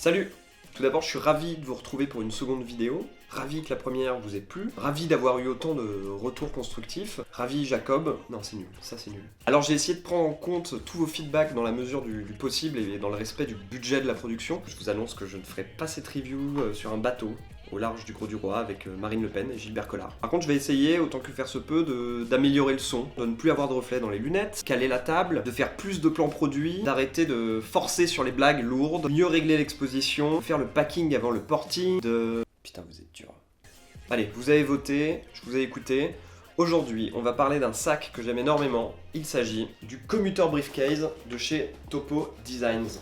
Salut! Tout d'abord, je suis ravi de vous retrouver pour une seconde vidéo. Ravi que la première vous ait plu. Ravi d'avoir eu autant de retours constructifs. Ravi Jacob. Non, c'est nul. Ça, c'est nul. Alors, j'ai essayé de prendre en compte tous vos feedbacks dans la mesure du possible et dans le respect du budget de la production. Je vous annonce que je ne ferai pas cette review sur un bateau au large du Gros du Roi avec Marine Le Pen et Gilbert Collard. Par contre, je vais essayer, autant que faire se peut, d'améliorer le son, de ne plus avoir de reflets dans les lunettes, caler la table, de faire plus de plans produits, d'arrêter de forcer sur les blagues lourdes, mieux régler l'exposition, faire le packing avant le porting, de... Putain, vous êtes dur. Allez, vous avez voté, je vous ai écouté. Aujourd'hui, on va parler d'un sac que j'aime énormément. Il s'agit du Commuter Briefcase de chez Topo Designs.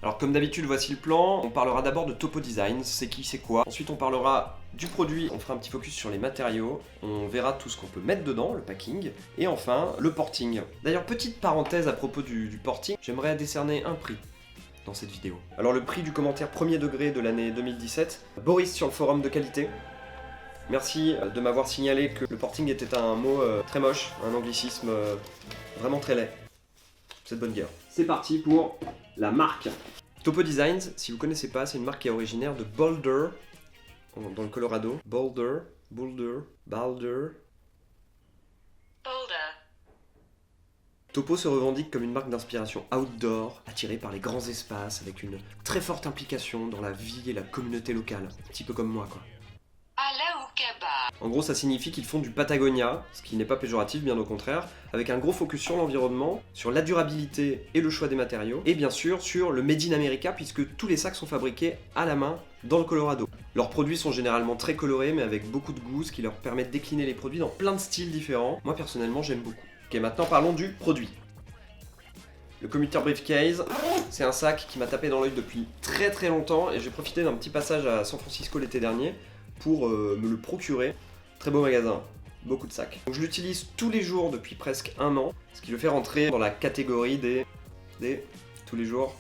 Alors comme d'habitude, voici le plan. On parlera d'abord de Topo Designs, c'est qui, c'est quoi. Ensuite on parlera du produit, on fera un petit focus sur les matériaux. On verra tout ce qu'on peut mettre dedans, le packing. Et enfin, le porting. D'ailleurs, petite parenthèse à propos du porting, j'aimerais décerner un prix dans cette vidéo. Alors le prix du commentaire premier degré de l'année 2017, Boris sur le forum de qualité. Merci de m'avoir signalé que le porting était un mot très moche, un anglicisme vraiment très laid. C'est de bonne guerre. C'est parti pour la marque. Topo Designs, si vous connaissez pas, c'est une marque qui est originaire de Boulder, dans le Colorado. Boulder. Topo se revendique comme une marque d'inspiration outdoor, attirée par les grands espaces, avec une très forte implication dans la vie et la communauté locale. Un petit peu comme moi, quoi. En gros, ça signifie qu'ils font du Patagonia, ce qui n'est pas péjoratif, bien au contraire, avec un gros focus sur l'environnement, sur la durabilité et le choix des matériaux, et bien sûr sur le Made in America, puisque tous les sacs sont fabriqués à la main dans le Colorado. Leurs produits sont généralement très colorés, mais avec beaucoup de goût, ce qui leur permet de décliner les produits dans plein de styles différents. Moi, personnellement, j'aime beaucoup. Ok, maintenant parlons du produit. Le Commuter Briefcase, c'est un sac qui m'a tapé dans l'œil depuis très très longtemps, et j'ai profité d'un petit passage à San Francisco l'été dernier pour me le procurer. Très beau magasin, beaucoup de sacs. Donc je l'utilise tous les jours depuis presque un an, ce qui le fait rentrer dans la catégorie des tous les jours,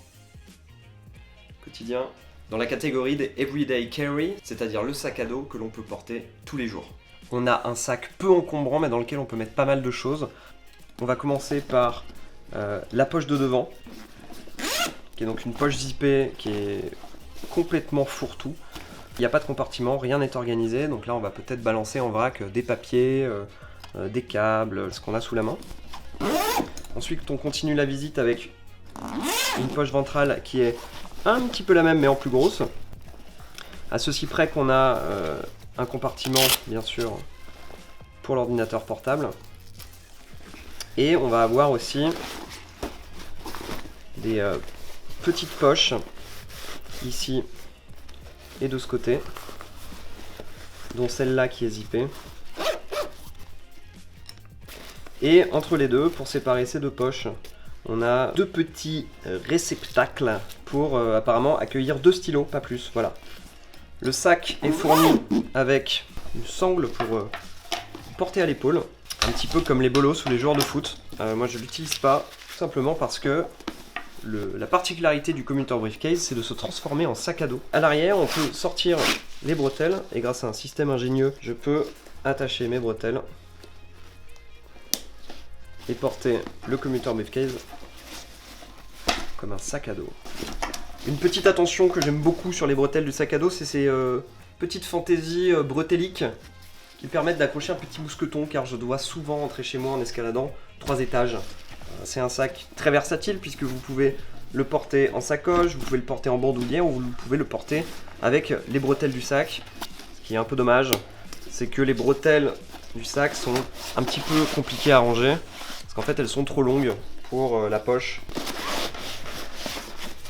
quotidien, dans la catégorie des everyday carry, c'est-à-dire le sac à dos que l'on peut porter tous les jours. On a un sac peu encombrant mais dans lequel on peut mettre pas mal de choses. On va commencer par la poche de devant, qui est donc une poche zippée qui est complètement fourre-tout. Il n'y a pas de compartiment, rien n'est organisé, donc là on va peut-être balancer en vrac des papiers, des câbles, ce qu'on a sous la main. Ensuite on continue la visite avec une poche ventrale qui est un petit peu la même mais en plus grosse. À ceci près qu'on a un compartiment bien sûr pour l'ordinateur portable. Et on va avoir aussi des petites poches ici et de ce côté, dont celle-là qui est zippée. Et entre les deux, pour séparer ces deux poches, on a deux petits réceptacles pour apparemment accueillir deux stylos, pas plus, voilà. Le sac est fourni avec une sangle pour porter à l'épaule, un petit peu comme les bolos ou les joueurs de foot. Moi je l'utilise pas, tout simplement parce que la particularité du Commuter Briefcase, c'est de se transformer en sac à dos. À l'arrière, on peut sortir les bretelles, et grâce à un système ingénieux, je peux attacher mes bretelles et porter le Commuter Briefcase comme un sac à dos. Une petite attention que j'aime beaucoup sur les bretelles du sac à dos, c'est ces petites fantaisies breteliques qui permettent d'accrocher un petit mousqueton, car je dois souvent entrer chez moi en escaladant 3 étages. C'est un sac très versatile puisque vous pouvez le porter en sacoche, vous pouvez le porter en bandoulière ou vous pouvez le porter avec les bretelles du sac. Ce qui est un peu dommage, c'est que les bretelles du sac sont un petit peu compliquées à ranger parce qu'en fait elles sont trop longues pour la poche.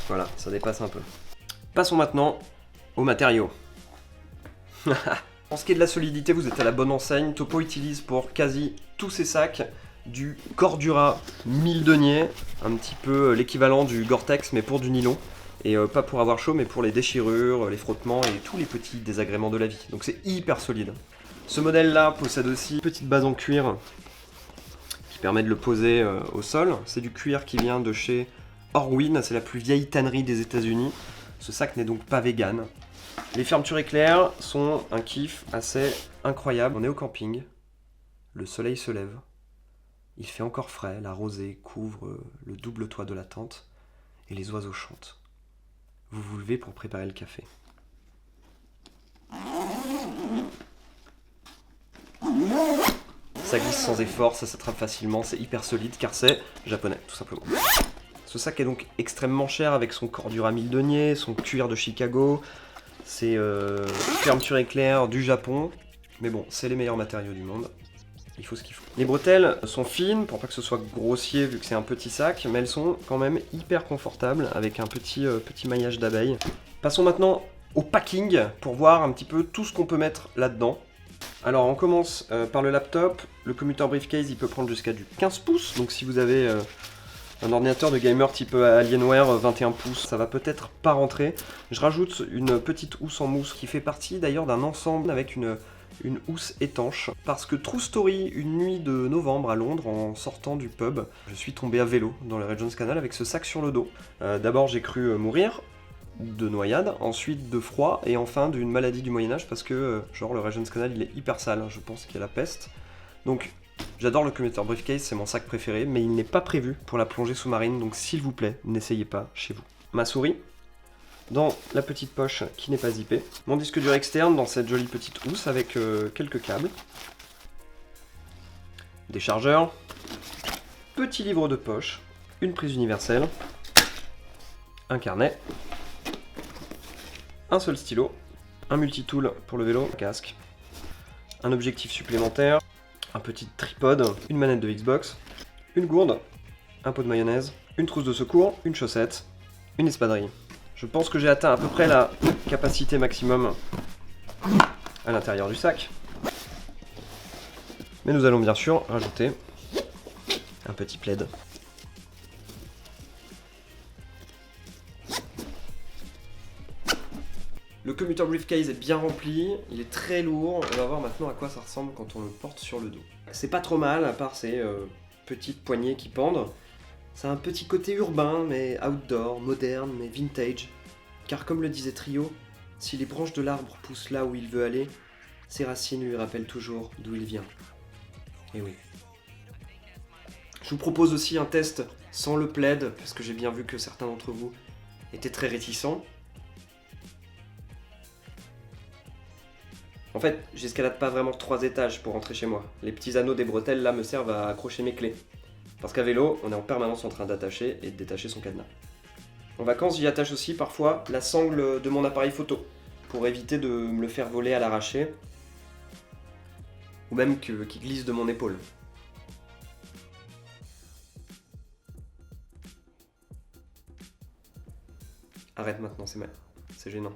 Voilà, ça dépasse un peu. Passons maintenant aux matériaux. En ce qui est de la solidité, vous êtes à la bonne enseigne. Topo utilise pour quasi tous ses sacs du Cordura 1000 deniers, un petit peu l'équivalent du Gore-Tex mais pour du nylon, et pas pour avoir chaud mais pour les déchirures, les frottements et tous les petits désagréments de la vie, donc c'est hyper solide. Ce modèle là possède aussi une petite base en cuir qui permet de le poser au sol. C'est du cuir qui vient de chez Orwin, c'est la plus vieille tannerie des États-Unis. Ce sac n'est donc pas vegan. Les fermetures éclairs sont un kiff assez incroyable. On est au camping, le soleil se lève. Il fait encore frais, la rosée couvre le double toit de la tente et les oiseaux chantent. vous vous levez pour préparer le café. Ça glisse sans effort, ça s'attrape facilement, c'est hyper solide car c'est japonais, tout simplement. Ce sac est donc extrêmement cher avec son corps dur à 1000 deniers, son cuir de Chicago, ses fermetures éclair du Japon. Mais bon, c'est les meilleurs matériaux du monde. Il faut ce qu'il faut. Les bretelles sont fines pour pas que ce soit grossier vu que c'est un petit sac, mais elles sont quand même hyper confortables avec un petit maillage d'abeille. Passons maintenant au packing pour voir un petit peu tout ce qu'on peut mettre là-dedans. Alors on commence par le laptop. Le commuter briefcase il peut prendre jusqu'à du 15 pouces, donc si vous avez un ordinateur de gamer type Alienware 21 pouces, ça va peut-être pas rentrer. Je rajoute une petite housse en mousse qui fait partie d'ailleurs d'un ensemble avec une housse étanche. Parce que True Story, une nuit de novembre à Londres, en sortant du pub, je suis tombé à vélo dans le Regent's Canal avec ce sac sur le dos. D'abord j'ai cru mourir de noyade, ensuite de froid et enfin d'une maladie du Moyen-Âge parce que genre le Regent's Canal il est hyper sale, je pense qu'il y a la peste. Donc j'adore le commuter briefcase, c'est mon sac préféré, mais il n'est pas prévu pour la plongée sous-marine, donc s'il vous plaît, n'essayez pas chez vous. Ma souris, dans la petite poche qui n'est pas zippée. Mon disque dur externe dans cette jolie petite housse avec quelques câbles. Des chargeurs. Petit livre de poche. Une prise universelle. Un carnet. Un seul stylo. Un multitool pour le vélo. Un casque. Un objectif supplémentaire. Un petit tripode, une manette de Xbox, une gourde, un pot de mayonnaise, une trousse de secours, une chaussette, une espadrille. Je pense que j'ai atteint à peu près la capacité maximum à l'intérieur du sac. Mais nous allons bien sûr rajouter un petit plaid. Le commuter briefcase est bien rempli, il est très lourd, on va voir maintenant à quoi ça ressemble quand on le porte sur le dos. C'est pas trop mal, à part ces petites poignées qui pendent. Ça a un petit côté urbain, mais outdoor, moderne, mais vintage. Car comme le disait Trio, si les branches de l'arbre poussent là où il veut aller, ses racines lui rappellent toujours d'où il vient. Et oui. Je vous propose aussi un test sans le plaid, parce que j'ai bien vu que certains d'entre vous étaient très réticents. En fait, j'escalade pas vraiment 3 étages pour rentrer chez moi. Les petits anneaux des bretelles là me servent à accrocher mes clés. Parce qu'à vélo, on est en permanence en train d'attacher et de détacher son cadenas. En vacances, j'y attache aussi parfois la sangle de mon appareil photo, pour éviter de me le faire voler à l'arraché, ou même qu'il glisse de mon épaule. Arrête maintenant, c'est gênant.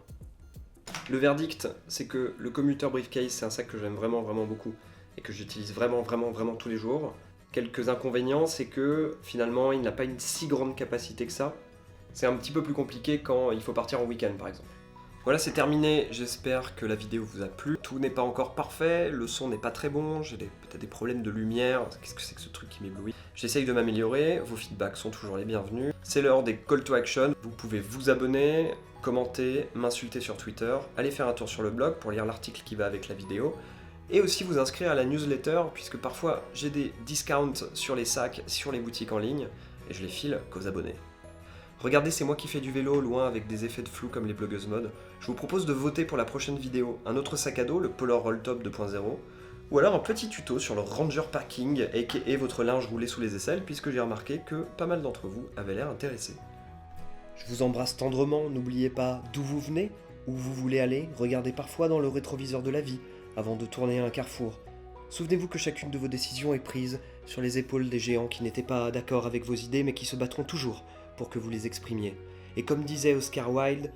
Le verdict, c'est que le commuter briefcase, c'est un sac que j'aime vraiment beaucoup et que j'utilise vraiment tous les jours. Quelques inconvénients, c'est que finalement, il n'a pas une si grande capacité que ça. C'est un petit peu plus compliqué quand il faut partir en week-end, par exemple. Voilà, c'est terminé. J'espère que la vidéo vous a plu. Tout n'est pas encore parfait, le son n'est pas très bon, j'ai peut-être des problèmes de lumière. Qu'est-ce que c'est que ce truc qui m'éblouit? J'essaye de m'améliorer, vos feedbacks sont toujours les bienvenus. C'est l'heure des call to action. Vous pouvez vous abonner, commenter, m'insulter sur Twitter, aller faire un tour sur le blog pour lire l'article qui va avec la vidéo, et aussi vous inscrire à la newsletter, puisque parfois j'ai des discounts sur les sacs, sur les boutiques en ligne, et je les file qu'aux abonnés. Regardez, c'est moi qui fais du vélo, loin avec des effets de flou comme les blogueuses mode. Je vous propose de voter pour la prochaine vidéo un autre sac à dos, le Polar Roll Top 2.0, ou alors un petit tuto sur le Ranger Packing, aka votre linge roulé sous les aisselles, puisque j'ai remarqué que pas mal d'entre vous avaient l'air intéressés. Je vous embrasse tendrement, n'oubliez pas d'où vous venez, où vous voulez aller, regardez parfois dans le rétroviseur de la vie, avant de tourner à un carrefour. Souvenez-vous que chacune de vos décisions est prise sur les épaules des géants qui n'étaient pas d'accord avec vos idées mais qui se battront toujours pour que vous les exprimiez. Et comme disait Oscar Wilde,